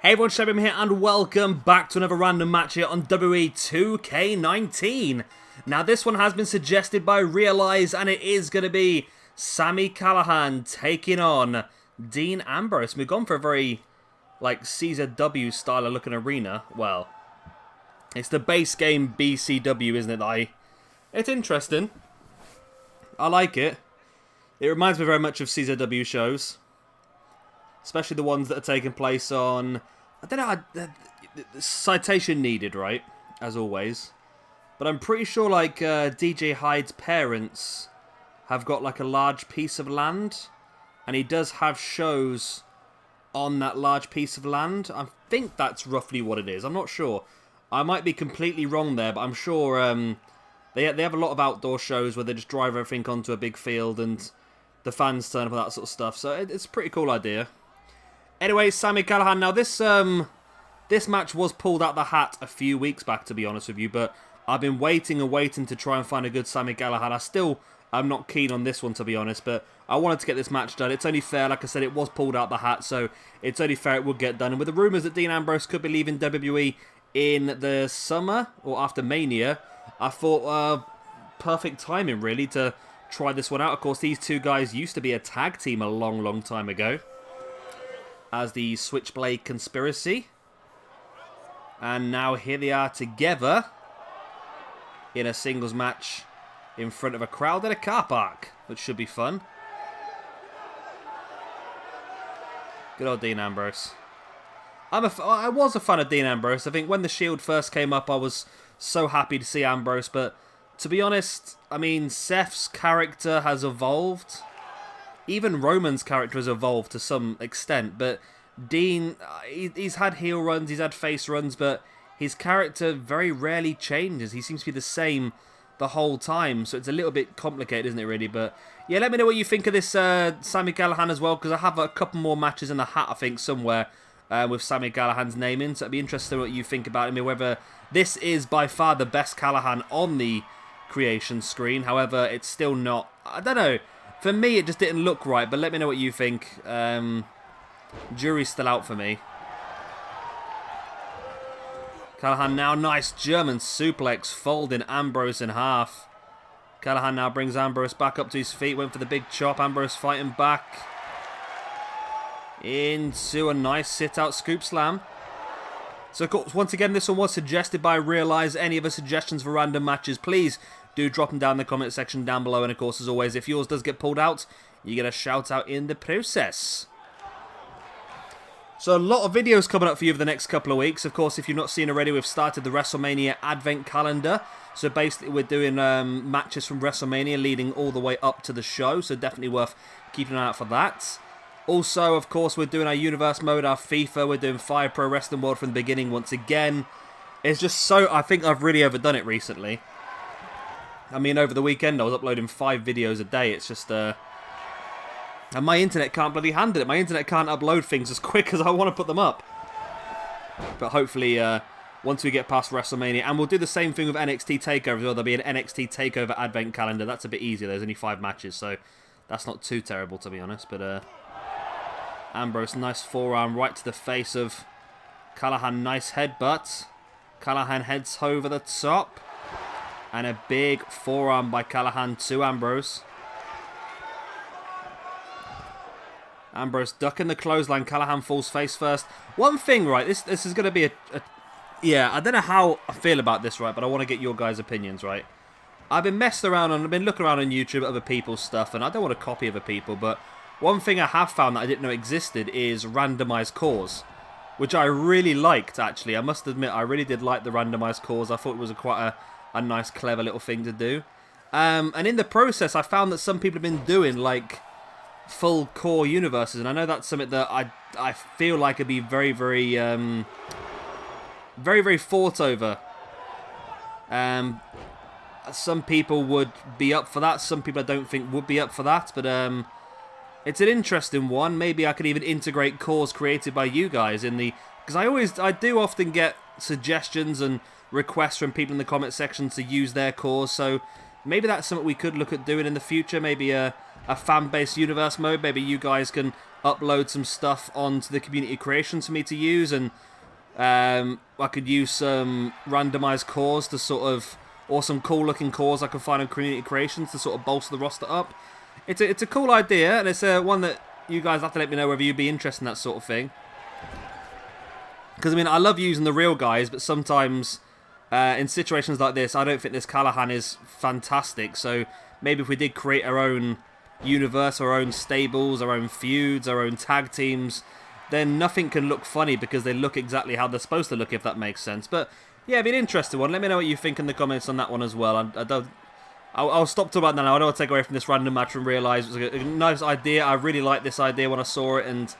Hey everyone, Shabim here and welcome back to another random match here on WWE 2K19. Now this one has been suggested by Realize and it is going to be Sami Callihan taking on Dean Ambrose. We've gone for a very like CZW style of looking arena. Well, it's the base game BCW, isn't it? It's interesting. I like it. It reminds me very much of CZW shows. Especially the ones that are taking place on... I don't know, citation needed, right? As always. But I'm pretty sure, like, DJ Hyde's parents have got, like, a large piece of land. And he does have shows on that large piece of land. I think that's roughly what it is. I'm not sure. I might be completely wrong there, but I'm sure they have a lot of outdoor shows where they just drive everything onto a big field and the fans turn up and that sort of stuff. So it's a pretty cool idea. Anyway, Sami Callihan. Now, this match was pulled out the hat a few weeks back, to be honest with you, but I've been waiting and waiting to try and find a good Sami Callihan. I still am not keen on this one, to be honest, but I wanted to get this match done. It's only fair, like I said, it was pulled out the hat, so it's only fair it would get done. And with the rumours that Dean Ambrose could be leaving WWE in the summer, or after Mania, I thought, perfect timing, really, to try this one out. Of course, these two guys used to be a tag team a long, long time ago as the Switchblade Conspiracy. And now here they are together in a singles match in front of a crowd at a car park, which should be fun. Good old Dean Ambrose. I was a fan of Dean Ambrose. I think when the Shield first came up, I was so happy to see Ambrose. But to be honest, I mean, Seth's character has evolved. Even Roman's character has evolved to some extent, but Dean, he's had heel runs, he's had face runs, but his character very rarely changes. He seems to be the same the whole time, so it's a little bit complicated, isn't it, really? But yeah, let me know what you think of this Sami Callihan as well, because I have a couple more matches in the hat, I think, somewhere with Sami Callihan's name in, so it'd be interesting what you think about him, whether this is by far the best Callihan on the creation screen. However, it's still not, I don't know. For me, it just didn't look right, but let me know what you think. Jury's still out for me. Callihan now, nice German suplex, folding Ambrose in half. Callihan now brings Ambrose back up to his feet, went for the big chop. Ambrose fighting back into a nice sit-out scoop slam. So, of course, once again, this one was suggested by Realize. Any other suggestions for random matches, please do drop them down in the comment section down below. And, of course, as always, if yours does get pulled out, you get a shout-out in the process. So, a lot of videos coming up for you over the next couple of weeks. Of course, if you've not seen already, we've started the WrestleMania Advent Calendar. So, basically, we're doing matches from WrestleMania leading all the way up to the show. So, definitely worth keeping an eye out for that. Also, of course, we're doing our Universe Mode, our FIFA. We're doing Fire Pro Wrestling World from the beginning once again. It's just so... I think I've really overdone it recently. I mean, over the weekend, I was uploading 5 videos a day. It's just... and my internet can't bloody handle it. My internet can't upload things as quick as I want to put them up. But hopefully, once we get past WrestleMania... And we'll do the same thing with NXT TakeOver as well. There'll be an NXT TakeOver Advent Calendar. That's a bit easier. There's only 5 matches, so that's not too terrible, to be honest. But... Ambrose, nice forearm right to the face of Callihan. Nice headbutt. Callihan heads over the top. And a big forearm by Callihan to Ambrose. Ambrose ducking the clothesline. Callihan falls face first. One thing, right, this is going to be a... Yeah, I don't know how I feel about this, right, but I want to get your guys' opinions, right? I've been messing around and I've been looking around on YouTube at other people's stuff, and I don't want to copy other people, but... One thing I have found that I didn't know existed is randomized cores, which I really liked, actually. I must admit, I really did like the randomized cores. I thought it was quite a nice, clever little thing to do. And in the process, I found that some people have been doing, like, full core universes. And I know that's something that I feel like would be very, very, very fought over. Some people would be up for that. Some people I don't think would be up for that. But, it's an interesting one. Maybe I could even integrate cores created by you guys in the... Because I do often get suggestions and requests from people in the comment section to use their cores. So maybe that's something we could look at doing in the future. Maybe a fan-based universe mode. Maybe you guys can upload some stuff onto the community creations for me to use, and I could use some randomized cores to sort of, or some cool looking cores I can find on community creations to sort of bolster the roster up. It's a cool idea, and it's one that you guys have to let me know whether you'd be interested in that sort of thing. Because, I mean, I love using the real guys, but sometimes in situations like this, I don't think this Callihan is fantastic. So maybe if we did create our own universe, our own stables, our own feuds, our own tag teams, then nothing can look funny because they look exactly how they're supposed to look, if that makes sense. But yeah, it'd be an interesting one. Let me know what you think in the comments on that one as well. I'll stop talking about that now. I don't want to take away from this random match and realise it was a nice idea. I really liked this idea when I saw it, and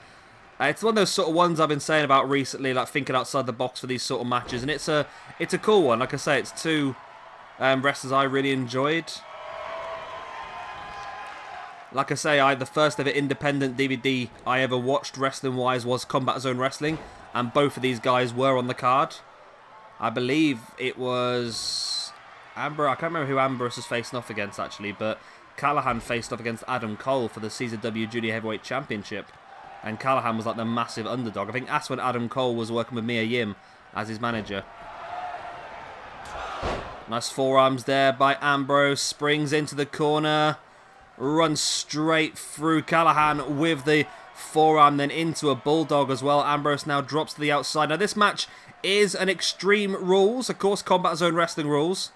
it's one of those sort of ones I've been saying about recently, like thinking outside the box for these sort of matches, and it's a cool one. Like I say, it's two wrestlers I really enjoyed. Like I say, the first ever independent DVD I ever watched wrestling-wise was Combat Zone Wrestling, and both of these guys were on the card. I believe it was I can't remember who Ambrose was facing off against, actually, but Callihan faced off against Adam Cole for the CZW Junior Heavyweight Championship. And Callihan was like the massive underdog. I think that's when Adam Cole was working with Mia Yim as his manager. Nice forearms there by Ambrose. Springs into the corner. Runs straight through Callihan with the forearm, then into a bulldog as well. Ambrose now drops to the outside. Now this match is an Extreme Rules, of course, Combat Zone Wrestling rules.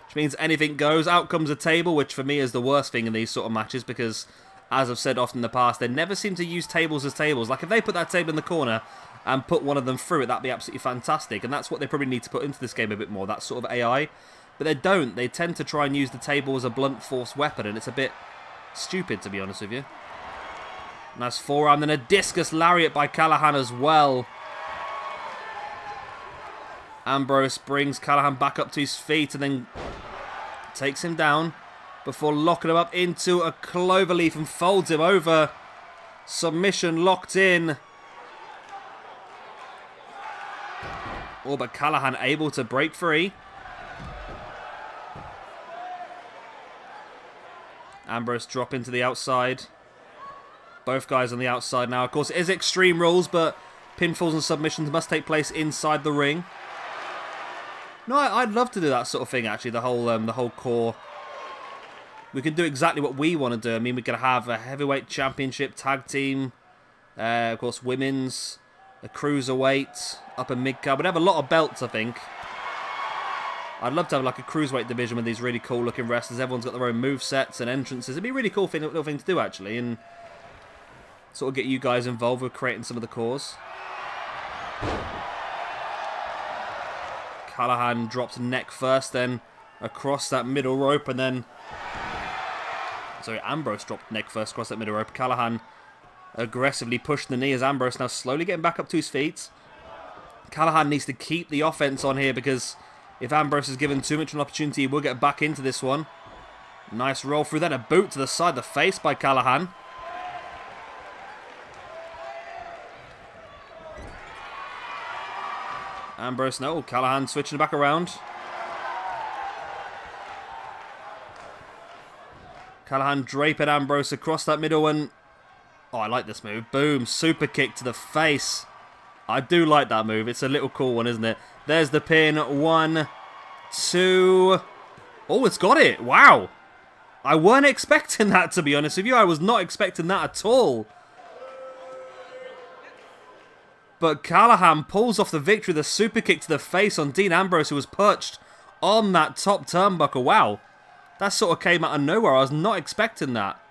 Which means anything goes. Out comes a table, which for me is the worst thing in these sort of matches because, as I've said often in the past, they never seem to use tables as tables. Like, if they put that table in the corner and put one of them through it, that'd be absolutely fantastic. And that's what they probably need to put into this game a bit more, that sort of AI. But they don't. They tend to try and use the table as a blunt force weapon, and it's a bit stupid, to be honest with you. Nice forearm, then a discus lariat by Callihan as well. Ambrose brings Callihan back up to his feet and then takes him down before locking him up into a cloverleaf and folds him over. Submission locked in. Oh, but Callihan able to break free. Ambrose drop into the outside. Both guys on the outside now. Of course, it is Extreme Rules, but pinfalls and submissions must take place inside the ring. No, I'd love to do that sort of thing, actually, the whole core. We can do exactly what we want to do. I mean, we could have a heavyweight championship, tag team, of course, women's, a cruiserweight, upper mid-card. We'd have a lot of belts, I think. I'd love to have like a cruiserweight division with these really cool looking wrestlers. Everyone's got their own movesets and entrances. It'd be a really cool little thing to do, actually, and sort of get you guys involved with creating some of the cores. Callihan drops neck first, then across that middle rope, and then... Sorry, Ambrose dropped neck first across that middle rope. Callihan aggressively pushed the knee as Ambrose now slowly getting back up to his feet. Callihan needs to keep the offense on here because if Ambrose is given too much of an opportunity, he will get back into this one. Nice roll through, then a boot to the side of the face by Callihan. Ambrose, no, Callihan switching back around. Callihan draping Ambrose across that middle and... Oh, I like this move. Boom, super kick to the face. I do like that move. It's a little cool one, isn't it? There's the pin. 1, 2... Oh, it's got it. Wow. I weren't expecting that, to be honest with you. I was not expecting that at all. But Callihan pulls off the victory, the super kick to the face on Dean Ambrose, who was perched on that top turnbuckle. Wow. That sort of came out of nowhere. I was not expecting that.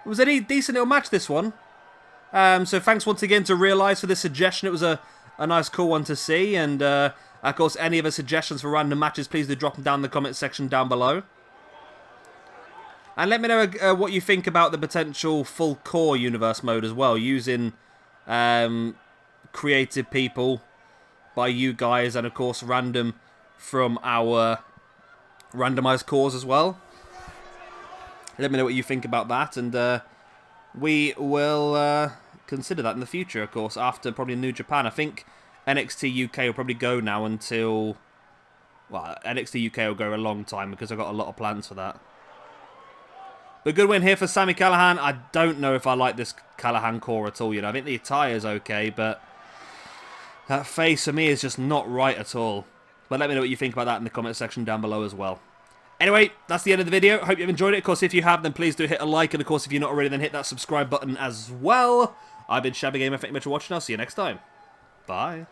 It was a decent little match, this one. So thanks once again to Realize for this suggestion. It was a nice, cool one to see. And, of course, any other suggestions for random matches, please do drop them down in the comment section down below. And let me know what you think about the potential full core universe mode as well, using... creative people by you guys, and of course random from our randomized cores as well. Let me know what you think about that, and we will consider that in the future, of course, after probably New Japan. I think NXT UK will probably go now until... Well, NXT UK will go a long time because I've got a lot of plans for that. But good win here for Sami Callihan. I don't know if I like this Callihan core at all. You know, I think the attire is okay, but that face for me is just not right at all. But let me know what you think about that in the comment section down below as well. Anyway, that's the end of the video. Hope you've enjoyed it. Of course, if you have, then please do hit a like. And of course, if you're not already, then hit that subscribe button as well. I've been Shabby Gamer. Thank you much for watching. I'll see you next time. Bye.